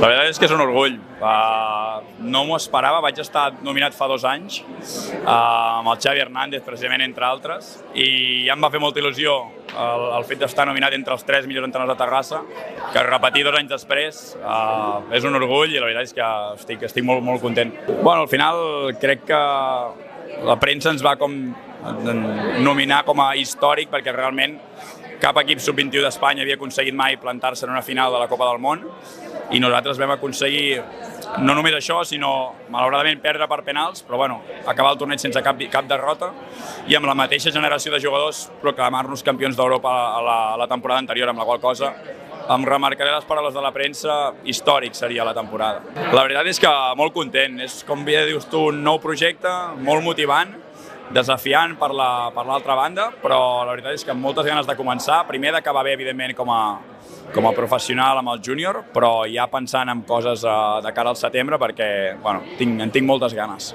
La veritat és que és un orgull. No m'ho esperava, vaig estar nominat fa 2 anys amb el Xavi Hernández, precisament, entre altres, i ja em va fer molta il·lusió el fet d'estar nominat entre els 3 millors entrenadors de Terrassa, que repetir 2 anys després és un orgull i la veritat és que estic molt, molt content. Bueno, al final crec que la premsa ens va nominar com a històric perquè realment cap equip sub-21 d'Espanya havia aconseguit mai plantar-se en una final de la Copa del Món i nosaltres vam aconseguir no només això, sinó malauradament perdre per penals, però bueno, acabar el torneig sense cap derrota i amb la mateixa generació de jugadors proclamar-nos campions d'Europa a la temporada anterior, amb la qual cosa em remarcaré les paraules de la premsa, històric seria la temporada. La veritat és que molt content, és com bé dius tu, un nou projecte, molt motivant, desafiant per l'altra banda, però la veritat és que amb moltes ganes de començar, primer d'acabar bé, evidentment, com a professional amb el júnior, però ja pensant en coses de cara al setembre perquè en tinc moltes ganes.